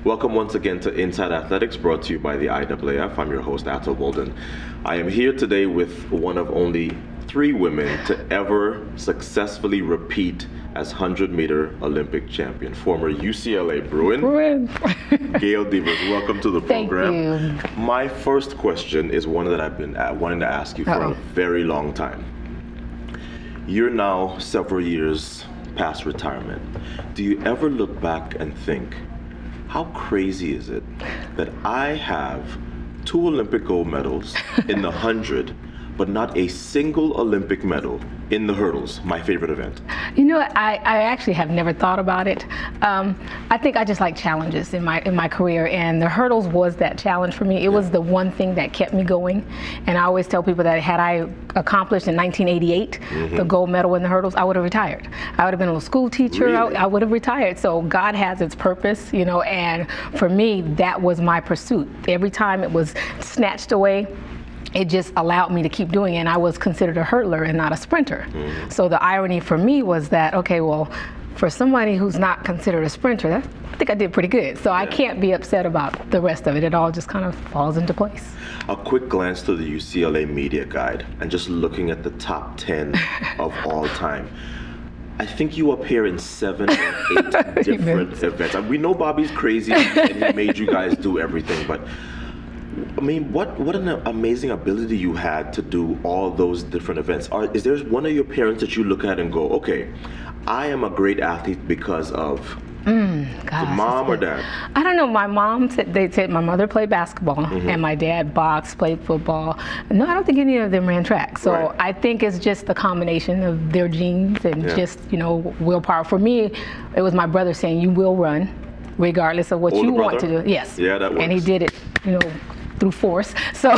Welcome once again to Inside Athletics, brought to you by the IAAF. I'm your host, Ato Bolden. I am here today with one of only 3 women to ever successfully repeat as 100-meter Olympic champion, former UCLA Bruin. Gail Devers, welcome to the program. Thank you. My first question is one that I've been wanting to ask you for a very long time. You're now several years past retirement. Do you ever look back and think, how crazy is it that I have 2 Olympic gold medals in the 100, but not a single Olympic medal in the hurdles, my favorite event? You know, I actually have never thought about it. I think I just like challenges in my career, and the hurdles was that challenge for me. It was the one thing that kept me going, and I always tell people that had I accomplished in 1988 the gold medal in the hurdles, I would have retired. I would have been a school teacher. Really? I would have retired. So God has its purpose, you know, and for me, that was my pursuit. Every time it was snatched away, it just allowed me to keep doing it, and I was considered a hurdler and not a sprinter. So the irony for me was that, okay, well, for somebody who's not considered a sprinter, I think I did pretty good. So I can't be upset about the rest of it. It all just kind of falls into place. A quick glance to the UCLA media guide and just looking at the top 10 of all time. I think you appear in 7 or 8 different events. And we know Bobby's crazy and he made you guys do everything, but I mean, what an amazing ability you had to do all those different events. Is there one of your parents that you look at and go, okay, I am a great athlete because of mom or dad? I don't know. My mom said, my mother played basketball and my dad boxed, played football. No, I don't think any of them ran track. So I think it's just the combination of their genes and just, you know, willpower. For me, it was my brother saying, you will run regardless of what you want to do. Yes. Yeah, that works. And he did it, you know, through force. So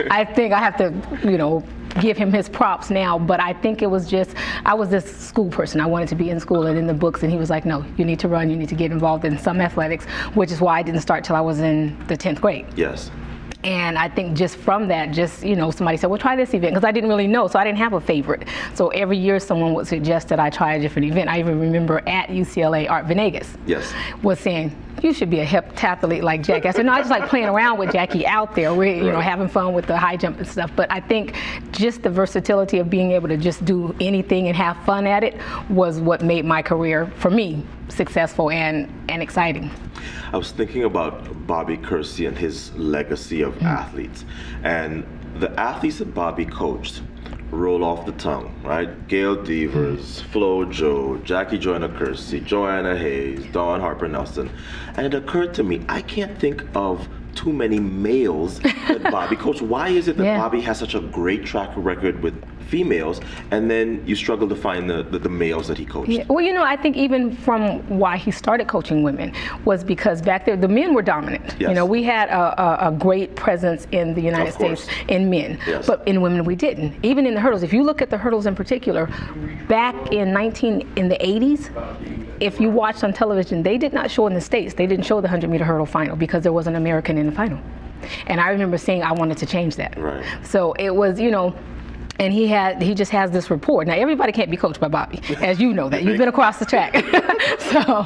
I think I have to, you know, give him his props now, but I think it was just, I was this school person. I wanted to be in school and in the books, and he was like, no, you need to run, you need to get involved in some athletics, which is why I didn't start till I was in the 10th grade. Yes. And I think just from that, just, you know, somebody said, well, try this event, because I didn't really know, so I didn't have a favorite. So every year someone would suggest that I try a different event. I even remember at UCLA, Art Venegas was saying, you should be a heptathlete like Jackie. I said, no, I just like playing around with Jackie out there. We're, you know, having fun with the high jump and stuff. But I think just the versatility of being able to just do anything and have fun at it was what made my career, for me, successful and exciting. I was thinking about Bobby Kersee and his legacy of athletes. And the athletes that Bobby coached roll off the tongue, right? Gail Devers, Flo Jo, Jackie Joyner Kersee, Joanna Hayes, Dawn Harper Nelson. And it occurred to me, I can't think of too many males that Bobby coached. Why is it that Bobby has such a great track record with females, and then you struggle to find the males that he coached? Yeah. Well, you know, I think even from why he started coaching women was because back there the men were dominant. You know, we had a great presence in the United States in men, but in women we didn't. Even in the hurdles, if you look at the hurdles in particular, back in the 80s, if you watched on television, they did not show in the States. They didn't show the 100-meter hurdle final because there was an American in the final. And I remember saying I wanted to change that. Right. So it was, you know, and he just has this rapport. Now everybody can't be coached by Bobby, as you know that. You've been across the track. So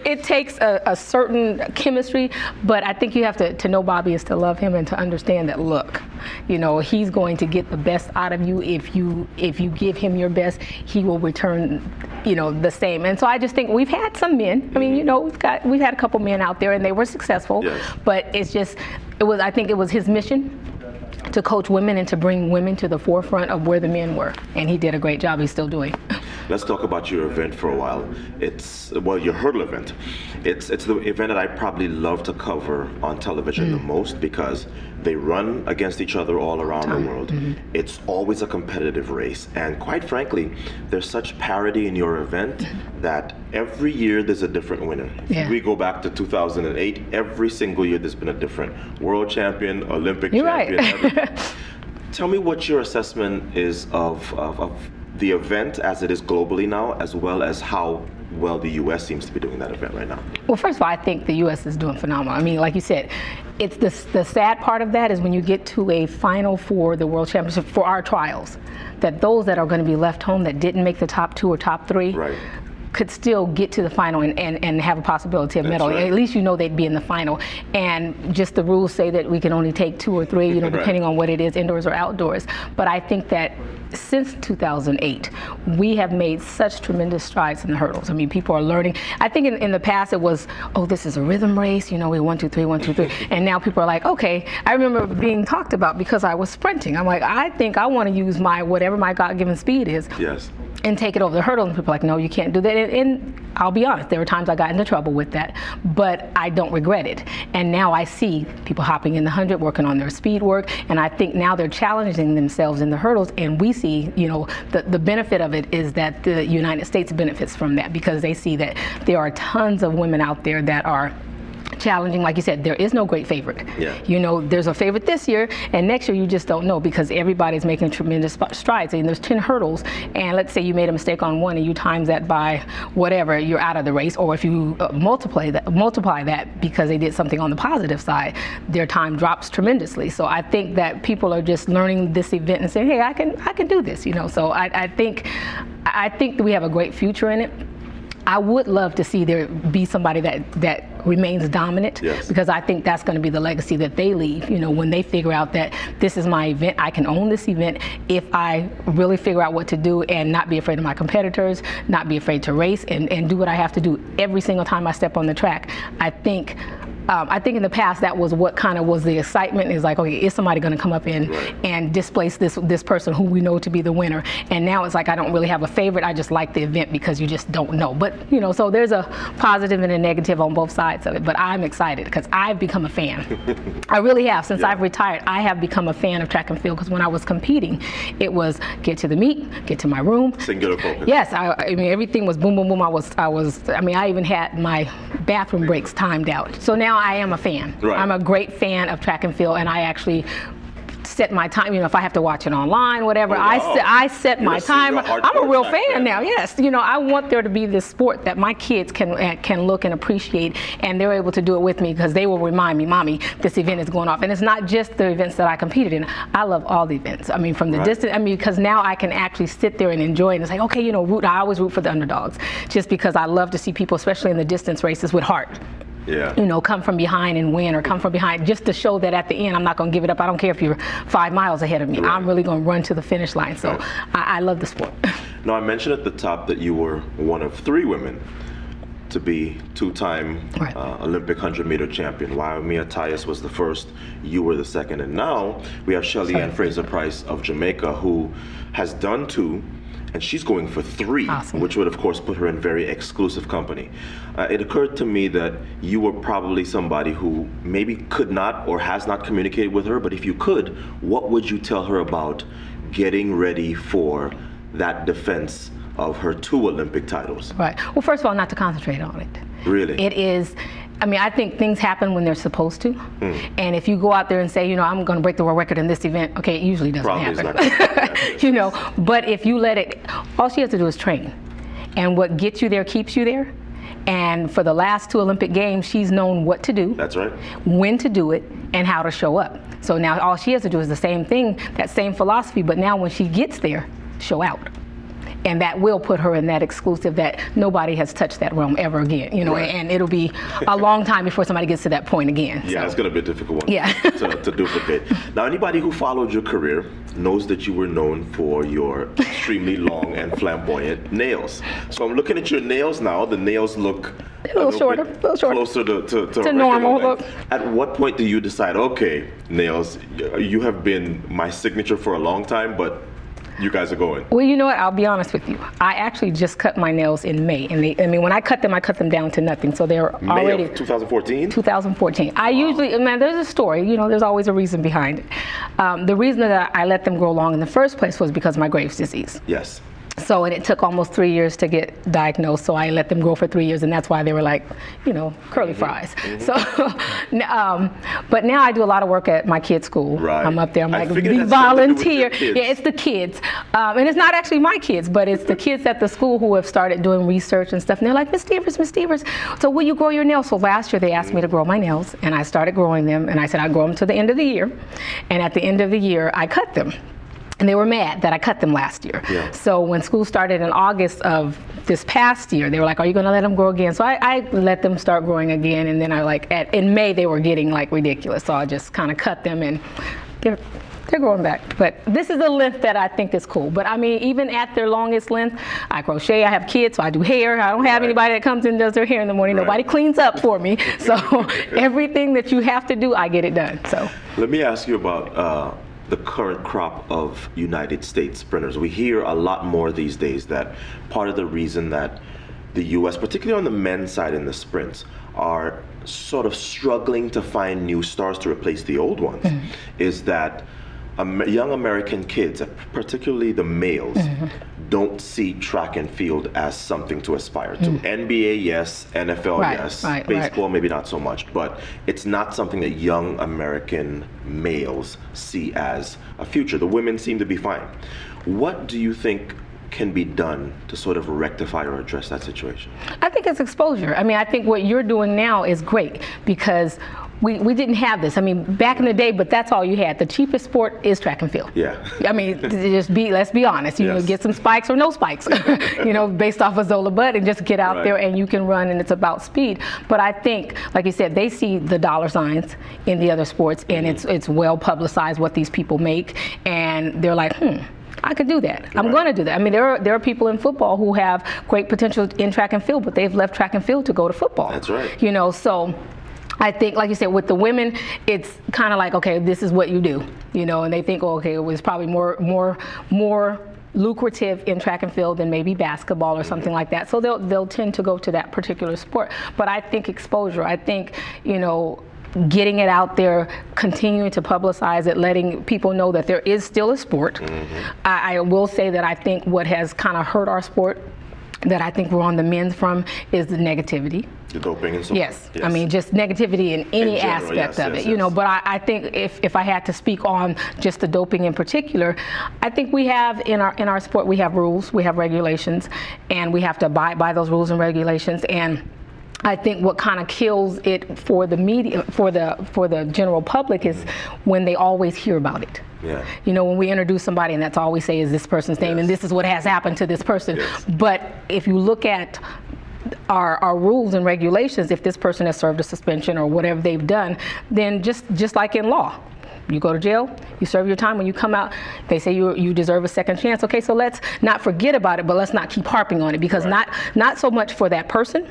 it takes a certain chemistry, but I think you have to know Bobby is to love him and to understand that, look, you know, he's going to get the best out of you. If you give him your best, he will return, you know, the same. And so I just think we've had some men. I mean, you know, we've had a couple men out there and they were successful, but I think it was his mission to coach women and to bring women to the forefront of where the men were. And he did a great job. He's still doing. Let's talk about your event for a while. Well, your hurdle event. It's the event that I probably love to cover on television the most because they run against each other all around the world. It's always a competitive race. And quite frankly, there's such parity in your event that every year there's a different winner. If we go back to 2008, every single year there's been a different world champion, Olympic champion. Right. Tell me what your assessment is of the event as it is globally now, as well as how well the U.S. seems to be doing that event right now. Well, first of all, I think the U.S. is doing phenomenal. I mean, like you said, it's the sad part of that is when you get to a final for the World Championship for our trials, that those that are going to be left home that didn't make the top 2 or top 3, could still get to the final and have a possibility of medal. Right. At least you know they'd be in the final. And just the rules say that we can only take 2 or 3, depending on what it is, indoors or outdoors. But I think that since 2008, we have made such tremendous strides in the hurdles. I mean, people are learning. I think in the past it was, oh, this is a rhythm race, we 1, 2, 3, 1, 2, 3. And now people are like, okay, I remember being talked about because I was sprinting. I'm like, I think I want to use whatever my God-given speed is. Yes. And take it over the hurdle, and people are like, no, you can't do that. And I'll be honest, there were times I got into trouble with that, but I don't regret it. And now I see people hopping in the 100, working on their speed work, and I think now they're challenging themselves in the hurdles, and we see, the benefit of it is that the United States benefits from that, because they see that there are tons of women out there that are challenging. Like you said, there is no great favorite. Yeah. There's a favorite this year, and next year you just don't know, because everybody's making tremendous strides. And there's 10 hurdles, and let's say you made a mistake on one and you times that by whatever, you're out of the race. Or if you multiply that because they did something on the positive side, their time drops tremendously. So I think that people are just learning this event and saying, hey, I can do this. So I think that we have a great future in it. I would love to see there be somebody that remains dominant, yes, because I think that's going to be the legacy that they leave. When they figure out that this is my event, I can own this event if I really figure out what to do and not be afraid of my competitors, not be afraid to race, and do what I have to do every single time I step on the track. I think in the past that was what kind of was the excitement, is like, okay, is somebody going to come up and displace this person who we know to be the winner? And now it's like, I don't really have a favorite, I just like the event because you just don't know. But so there's a positive and a negative on both sides of it. But I'm excited because I've become a fan. I really have. Since I've retired, I have become a fan of track and field, because when I was competing, it was get to the meet, get to my room. Singular focus. Yes, I mean, everything was boom, boom, boom. I even had my bathroom breaks timed out. So now I am a fan. Right. I'm a great fan of track and field, and I actually set my time. If I have to watch it online, whatever, I set my time. I'm a real fan now. Yes, I want there to be this sport that my kids can look and appreciate, and they're able to do it with me, because they will remind me, Mommy, this event is going off. And it's not just the events that I competed in. I love all the events. I mean, from the distance. I mean, because now I can actually sit there and enjoy it. And it's like, okay, I always root for the underdogs, just because I love to see people, especially in the distance races, with heart. Yeah. Come from behind and win, or come from behind, just to show that at the end I'm not going to give it up. I don't care if you're 5 miles ahead of me. Right. I'm really going to run to the finish line. So I love the sport. Now, I mentioned at the top that you were one of 3 women to be 2-time Olympic 100-meter champion. While Mia Tyus was the first, you were the second. And now we have Shelly Ann Fraser-Price of Jamaica, who has done 2. And she's going for 3, awesome, which would, of course, put her in very exclusive company. It occurred to me that you were probably somebody who maybe could not or has not communicated with her, but if you could, what would you tell her about getting ready for that defense of her 2 Olympic titles? Right. Well, first of all, not to concentrate on it. Really? It is. I mean, I think things happen when they're supposed to. And if you go out there and say, I'm going to break the world record in this event, okay, it usually doesn't happen. But if you let it, all she has to do is train. And what gets you there keeps you there. And for the last 2 Olympic Games, she's known what to do. That's right. When to do it, and how to show up. So now all she has to do is the same thing, that same philosophy, but now when she gets there, show out. And that will put her in that exclusive that nobody has touched that realm ever again, and it'll be a long time before somebody gets to that point again. Yeah, it's going to be a difficult one to duplicate. Now, anybody who followed your career knows that you were known for your extremely long and flamboyant nails. So I'm looking at your nails now. The nails look a little shorter, closer to normal look. At what point do you decide, okay, nails, you have been my signature for a long time, but you guys are going? Well, you know what? I'll be honest with you. I actually just cut my nails in May, and when I cut them down to nothing. So they're already. May of 2014? 2014. I usually, there's a story. There's always a reason behind it. The reason that I let them grow long in the first place was because of my Graves' disease. Yes. So, and it took almost 3 years to get diagnosed, so I let them grow for 3 years, and that's why they were like, curly fries. So, but now I do a lot of work at my kids' school. Right. I'm up there, I'm like, the volunteer. Yeah, it's the kids. And it's not actually my kids, but it's the kids at the school who have started doing research and stuff, and they're like, Miss Stevers, so will you grow your nails? So last year they asked me to grow my nails, and I started growing them, and I said I'd grow them to the end of the year, and at the end of the year, I cut them. And they were mad that I cut them last year. Yeah. So when school started in August of this past year, they were like, are you going to let them grow again? So I let them start growing again, and then in May they were getting like ridiculous, so I just kind of cut them, and they're growing back. But this is a length that I think is cool. But I mean, even at their longest length, I crochet, I have kids, so I do hair. I don't have anybody that comes in and does their hair in the morning. Nobody cleans up for me. So everything that you have to do, I get it done. So let me ask you about the current crop of United States sprinters. We hear a lot more these days that part of the reason that the U.S., particularly on the men's side in the sprints, are sort of struggling to find new stars to replace the old ones is that young American kids, particularly the males, don't see track and field as something to aspire to. NBA, yes. NFL, yes. Baseball, maybe not so much. But it's not something that young American males see as a future. The women seem to be fine. What do you think can be done to sort of rectify or address that situation? I think it's exposure. I mean, I think what you're doing now is great because we didn't have this. I mean, back in the day, but that's all you had. The cheapest sport is track and field. Yeah. I mean, let's be honest. You know, get some spikes or no spikes, you know, based off of Zola Butt, and just get out there and you can run, and it's about speed. But I think, like you said, they see the dollar signs in the other sports, and it's well publicized what these people make, and they're like, I could do that. I'm going to do that. I mean, there are people in football who have great potential in track and field, but they've left track and field to go to football. That's right. You know, so I think, like you said, with the women, it's kind of like, okay, this is what you do, you know, and they think, oh, okay, it was probably more lucrative in track and field than maybe basketball or something like that. So they'll tend to go to that particular sport. But I think exposure, I think, you know, getting it out there, continuing to publicize it, letting people know that there is still a sport. I will say that I think what has kind of hurt our sport, that I think we're on the mend from, is the negativity. The doping and so on. Yes. I mean, just negativity in any aspect of it, you know, but I think if I had to speak on just the doping in particular, I think we have in our sport, we have rules, we have regulations, and we have to abide by those rules and regulations. And I think what kind of kills it for the media, for the general public, is when they always hear about it. Yeah. You know, when we introduce somebody and that's all we say is this person's name and this is what has happened to this person. But if you look at our rules and regulations, if this person has served a suspension or whatever they've done, then just like in law, you go to jail, you serve your time, when you come out, they say you deserve a second chance. Okay, so let's not forget about it, but let's not keep harping on it, because not so much for that person,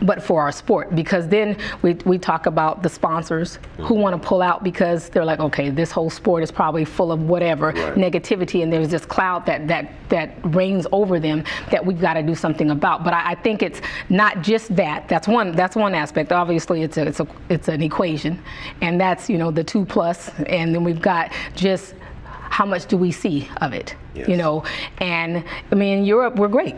but for our sport, because then we talk about the sponsors who want to pull out because they're like, okay, this whole sport is probably full of whatever negativity, and there's this cloud that reigns over them that we've got to do something about. But I think it's not just that. That's one aspect. Obviously, it's an equation, and that's, you know, the 2+, and then we've got just how much do we see of it, you know? And I mean, in Europe, we're great.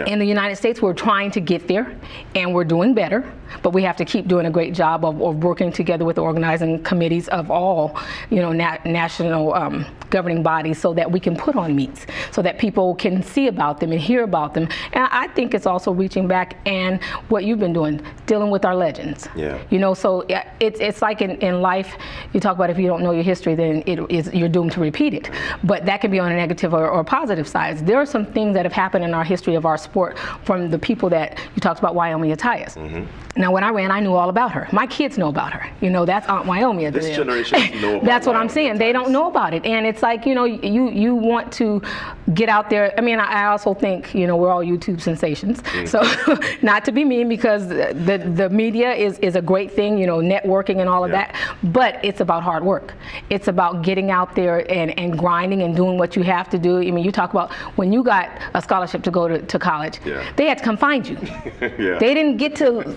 In the United States, we're trying to get there, and we're doing better, but we have to keep doing a great job of working together with the organizing committees of all, you know, national governing bodies, so that we can put on meets, so that people can see about them and hear about them. And I think it's also reaching back and what you've been doing, dealing with our legends. You know, so it's like in life, you talk about if you don't know your history, then you're doomed to repeat it. But that can be on a negative or positive sides. There are some things that have happened in our history of our sport from the people that you talked about, Wyoming Attias. Now, when I ran, I knew all about her. My kids know about her. You know, that's Aunt Wyoming. This generation know about That's what I'm saying. They don't know about it. And it's like, you know, you want to get out there. I mean, I also think, you know, we're all YouTube sensations. So not to be mean, because the media is a great thing, you know, networking and all of that. But it's about hard work. It's about getting out there and grinding and doing what you have to do. I mean, you talk about when you got a scholarship to go to college, they had to come find you. They didn't get to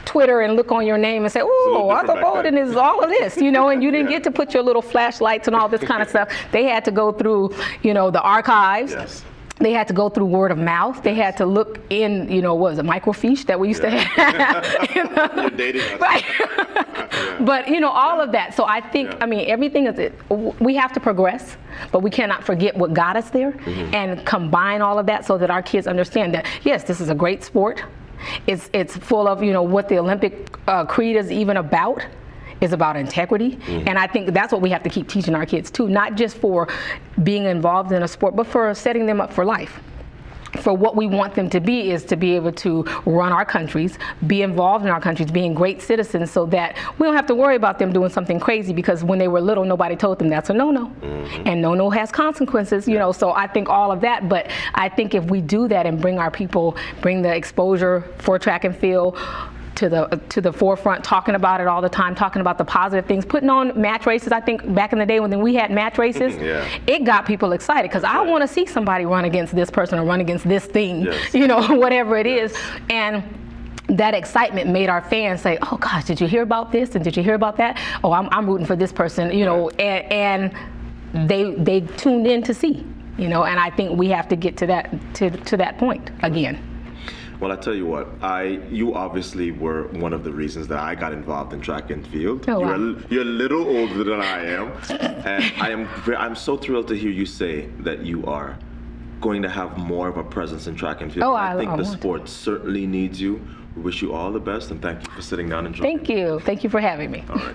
Twitter and look on your name and say, oh, Arthur Bolden is all of this, you know, and you didn't get to put your little flashlights and all this kind of stuff. They had to go through, you know, the archives. They had to go through word of mouth. They had to look in, you know, what was it, microfiche that we used to have? You know? You're dating us. Right. But, you know, all of that. So I think, I mean, everything is, we have to progress, but we cannot forget what got us there and combine all of that so that our kids understand that, yes, this is a great sport. It's full of, you know, what the Olympic creed is even about. Is about integrity. And I think that's what we have to keep teaching our kids too, not just for being involved in a sport, but for setting them up for life. for what we want them to be is to be able to run our countries, be involved in our countries, being great citizens, so that we don't have to worry about them doing something crazy, because when they were little, nobody told them that's a no-no. And no-no has consequences, you know, so I think all of that. But I think if we do that and bring our people, bring the exposure for track and field to the forefront, talking about it all the time, talking about the positive things, putting on match races. I think back in the day when we had match races, it got people excited, because I want to see somebody run against this person or run against this thing, you know, whatever it is. And that excitement made our fans say, oh gosh, did you hear about this? And did you hear about that? Oh, I'm rooting for this person, you know, and they tuned in to see, you know, and I think we have to get to that point again. Well, I tell you what, you obviously were one of the reasons that I got involved in track and field. Oh, wow. You're a little older than I am, and I'm so thrilled to hear you say that you are going to have more of a presence in track and field. Oh, I think the sport certainly needs you. We wish you all the best, and thank you for sitting down and joining. Thank you. Thank you for having me. All right.